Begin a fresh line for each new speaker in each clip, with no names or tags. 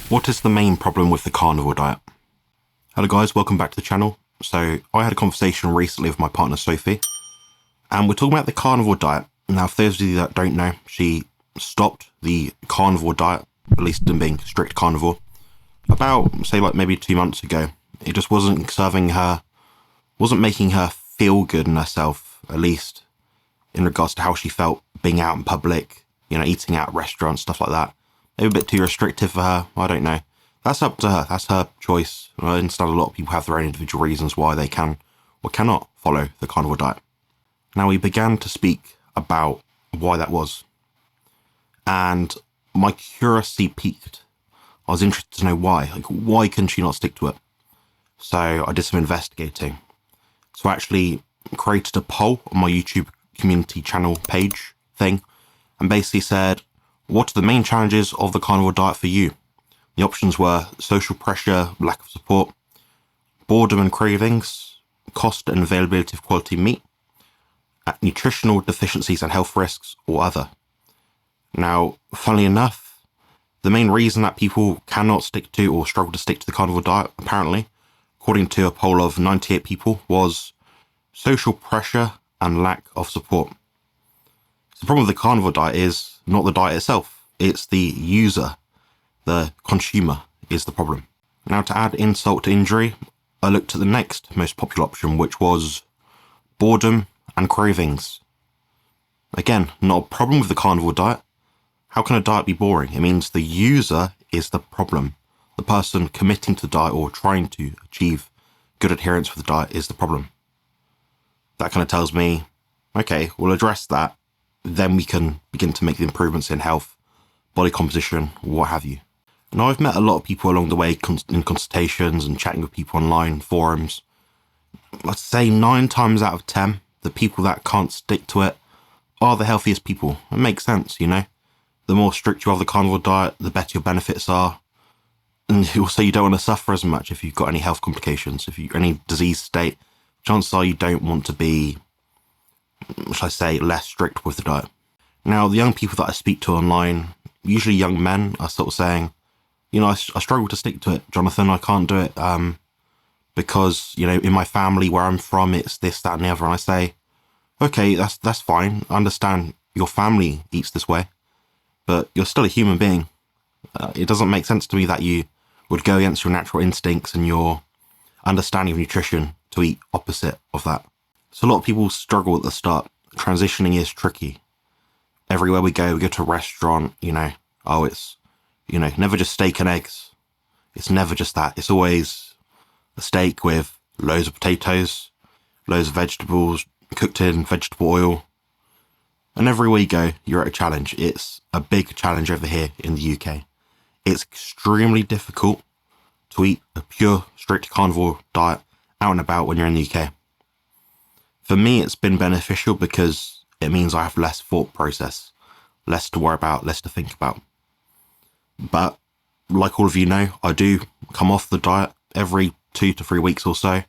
What is the main problem with the carnivore diet? Hello guys, welcome back to the channel. So I had a conversation recently with my partner Sophie, and we're talking about the carnivore diet. Now, for those of you that don't know, she stopped the carnivore diet, at least in being strict carnivore, about, say, like maybe 2 months ago. It just wasn't serving her, wasn't making her feel good in herself, at least in regards to how she felt being out in public, eating out at restaurants, stuff like that. Maybe a bit too restrictive for her. I don't know. That's up to her. That's her choice. I understand a lot of people have their own individual reasons why they can or cannot follow the carnivore diet. Now, we began to speak about why that was. And my curiosity piqued. I was interested to know why. Like, why can she not stick to it? So I did some investigating. So I actually created a poll on my YouTube community channel page thing and basically said, what are the main challenges of the carnivore diet for you? The options were social pressure, lack of support, boredom and cravings, cost and availability of quality meat, nutritional deficiencies and health risks, or other. Now, funnily enough, the main reason that people cannot stick to or struggle to stick to the carnivore diet, apparently, according to a poll of 98 people, was social pressure and lack of support. So the problem with the carnivore diet is not the diet itself. It's the user, the consumer, is the problem. Now, to add insult to injury, I looked at the next most popular option, which was boredom and cravings. Again, not a problem with the carnivore diet. How can a diet be boring? It means the user is the problem. The person committing to the diet or trying to achieve good adherence with the diet is the problem. That kind of tells me, okay, we'll address that. Then we can begin to make the improvements in health, body composition, what have you. Now, I've met a lot of people along the way in consultations and chatting with people online, forums. Let's say 9 times out of 10, the people that can't stick to it are the healthiest people. It makes sense, The more strict you are with the carnivore diet, the better your benefits are. And also, you don't want to suffer as much if you've got any health complications. If you're any disease state, chances are you don't want to be, shall I say, less strict with the diet. Now, the young people that I speak to online, usually young men, are sort of saying, I struggle to stick to it, Jonathan. I can't do it because, in my family where I'm from, it's this, that, and the other. And I say, okay, that's fine. I understand your family eats this way, but you're still a human being. It doesn't make sense to me that you would go against your natural instincts and your understanding of nutrition to eat opposite of that. So a lot of people struggle at the start. Transitioning is tricky. Everywhere we go to a restaurant, it's, never just steak and eggs. It's never just that. It's always a steak with loads of potatoes, loads of vegetables, cooked in vegetable oil. And everywhere you go, you're at a challenge. It's a big challenge over here in the UK. It's extremely difficult to eat a pure, strict carnivore diet out and about when you're in the UK. For me, it's been beneficial because it means I have less thought process, less to worry about, less to think about. But like all of you know, I do come off the diet every 2 to 3 weeks or so,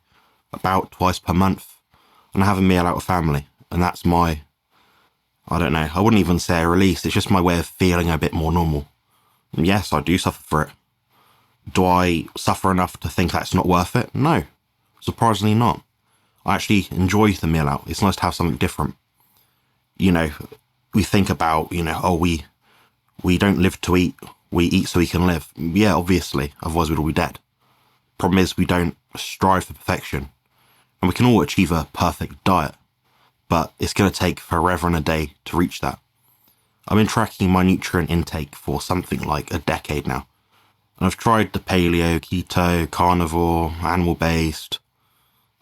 about twice per month, and I have a meal out with family. And that's my, I don't know, I wouldn't even say a release. It's just my way of feeling a bit more normal. And yes, I do suffer for it. Do I suffer enough to think that's not worth it? No, surprisingly not. I actually enjoy the meal out. It's nice to have something different. We think about, we don't live to eat. We eat so we can live. Yeah, obviously, otherwise we'd all be dead. Problem is, we don't strive for perfection. And we can all achieve a perfect diet, but it's going to take forever and a day to reach that. I've been tracking my nutrient intake for something like a decade now. And I've tried the paleo, keto, carnivore, animal-based,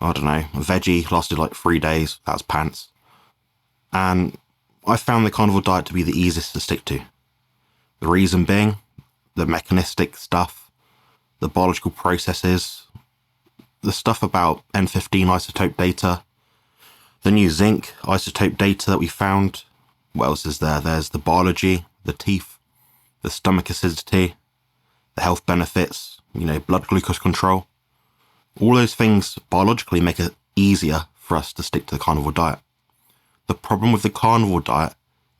I don't know, veggie, lasted like 3 days. That's pants. And I found the carnivore diet to be the easiest to stick to. The reason being, the mechanistic stuff, the biological processes, the stuff about N15 isotope data, the new zinc isotope data that we found. What else is there? There's the biology, the teeth, the stomach acidity, the health benefits, blood glucose control. All those things biologically make it easier for us to stick to the carnivore diet. The problem with the carnivore diet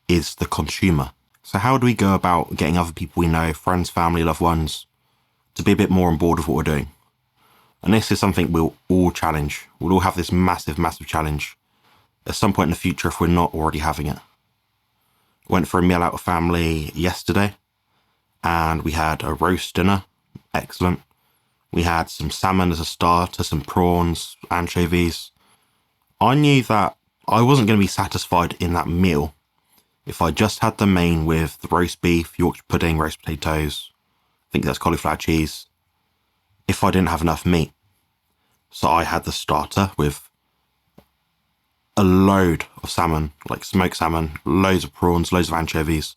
is the consumer. So how do we go about getting other people we know, friends, family, loved ones, to be a bit more on board with what we're doing. And this is something we'll all challenge. We'll all have this massive, massive challenge at some point in the future if we're not already having it. Went for a meal out with family yesterday, and we had a roast dinner. Excellent. We had some salmon as a starter, some prawns, anchovies. I knew that I wasn't going to be satisfied in that meal if I just had the main with the roast beef, Yorkshire pudding, roast potatoes, I think that's cauliflower cheese, if I didn't have enough meat. So I had the starter with a load of salmon, like smoked salmon, loads of prawns, loads of anchovies,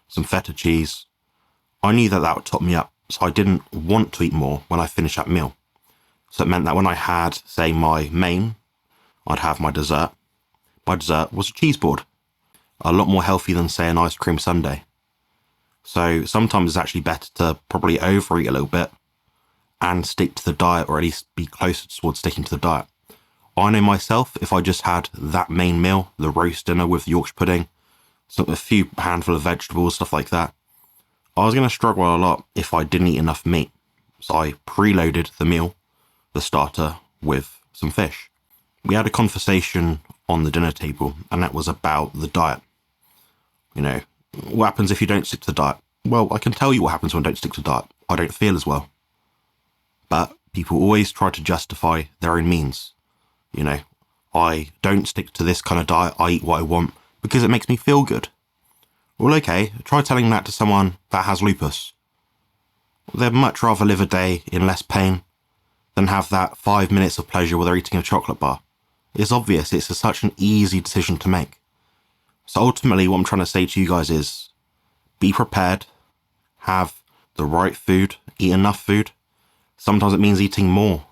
some feta cheese. I knew that would top me up, so I didn't want to eat more when I finished that meal. So it meant that when I had, say, my main, I'd have my dessert. My dessert was a cheese board. A lot more healthy than, say, an ice cream sundae. So sometimes it's actually better to probably overeat a little bit and stick to the diet, or at least be closer towards sticking to the diet. I know myself, if I just had that main meal, the roast dinner with the Yorkshire pudding, a few handful of vegetables, stuff like that, I was going to struggle a lot if I didn't eat enough meat. So I preloaded the meal, the starter, with some fish. We had a conversation on the dinner table, and that was about the diet. You know, what happens if you don't stick to the diet? Well, I can tell you what happens when I don't stick to the diet. I don't feel as well. But people always try to justify their own means. You know, I don't stick to this kind of diet. I eat what I want because it makes me feel good. Well, okay, try telling that to someone that has lupus. They'd much rather live a day in less pain than have that 5 minutes of pleasure while they're eating a chocolate bar. It's obvious. It's such an easy decision to make. So ultimately, what I'm trying to say to you guys is be prepared, have the right food, eat enough food. Sometimes it means eating more.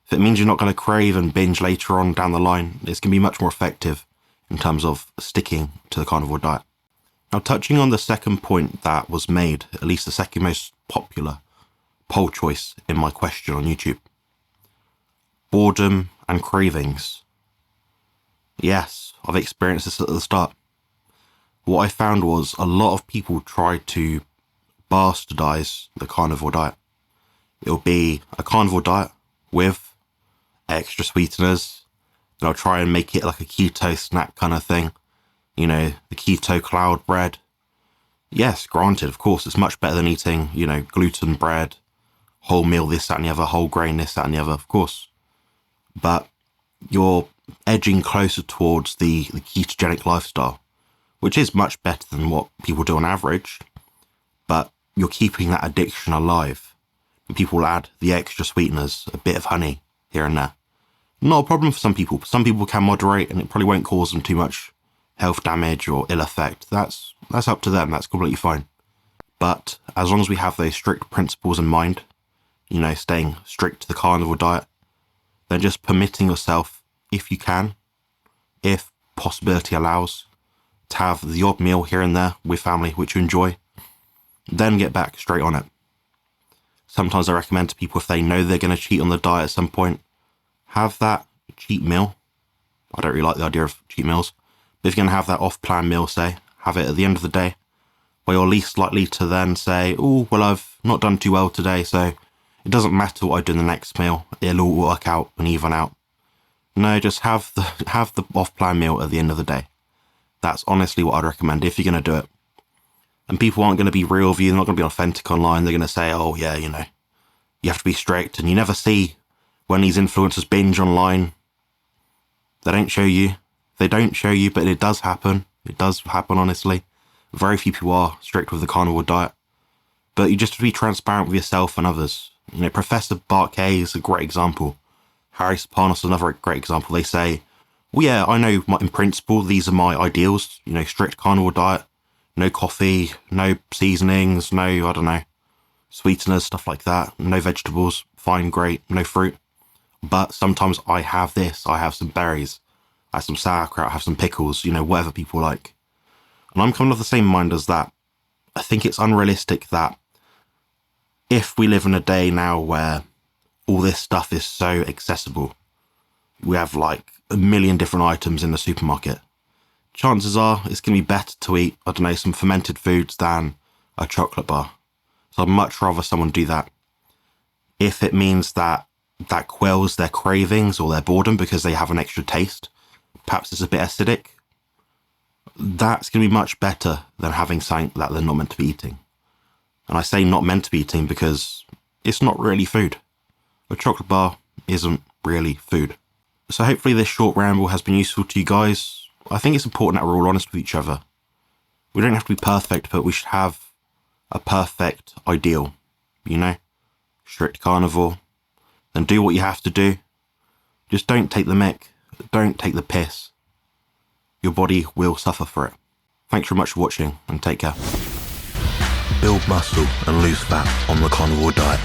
If it means you're not going to crave and binge later on down the line, it's going to be much more effective in terms of sticking to the carnivore diet. Now, touching on the second point that was made, at least the second most popular poll choice in my question on YouTube. Boredom and cravings. Yes, I've experienced this at the start. What I found was a lot of people try to bastardize the carnivore diet. It'll be a carnivore diet with extra sweeteners. They'll try and make it like a keto snack kind of thing. You know, the keto cloud bread. Yes, granted, of course, it's much better than eating, you know, gluten bread, wholemeal this, that and the other, whole grain this, that and the other, of course. But you're edging closer towards the ketogenic lifestyle, which is much better than what people do on average, but you're keeping that addiction alive. And people add the extra sweeteners, a bit of honey here and there. Not a problem for some people. Some people can moderate and it probably won't cause them too much health damage or ill effect. That's up to them. That's completely fine. But as long as we have those strict principles in mind, you know, staying strict to the carnivore diet, then just permitting yourself, if you can, if possibility allows, to have the odd meal here and there with family, which you enjoy, then get back straight on it. Sometimes I recommend to people, if they know they're going to cheat on the diet at some point, have that cheat meal. I don't really like the idea of cheat meals, but if you're going to have that off-plan meal, say, have it at the end of the day, where you're least likely to then say, oh, well, I've not done too well today, so it doesn't matter what I do in the next meal. It'll all work out and even out. No, just have the off-plan meal at the end of the day. That's honestly what I'd recommend if you're going to do it. And people aren't going to be real with you. They're not going to be authentic online. They're going to say, oh, yeah, you know, you have to be strict. And you never see when these influencers binge online. They don't show you. They don't show you, but it does happen. It does happen, honestly. Very few people are strict with the carnivore diet. But you just have to be transparent with yourself and others. You know, Professor Barkay is a great example. Harry Sopanos is another great example. They say, well, yeah, I know in principle, these are my ideals. You know, strict carnivore diet, no coffee, no seasonings, no, I don't know, sweeteners, stuff like that. No vegetables, fine, great, no fruit. But sometimes I have this, I have some berries, I have some sauerkraut, I have some pickles, you know, whatever people like. And I'm kind of the same mind as that. I think it's unrealistic that if we live in a day now where all this stuff is so accessible, we have like a million different items in the supermarket, chances are it's going to be better to eat, I don't know, some fermented foods than a chocolate bar. So I'd much rather someone do that If it means that quells their cravings or their boredom because they have an extra taste, perhaps it's a bit acidic, that's going to be much better than having something that they're not meant to be eating. And I say not meant to be eating because it's not really food. A chocolate bar isn't really food. So hopefully this short ramble has been useful to you guys. I think it's important that we're all honest with each other. We don't have to be perfect, but we should have a perfect ideal, strict carnivore. Then do what you have to do. Just don't take the mick. Don't take the piss. Your body will suffer for it. Thanks very much for watching and take care. Build muscle and lose fat on the carnivore diet.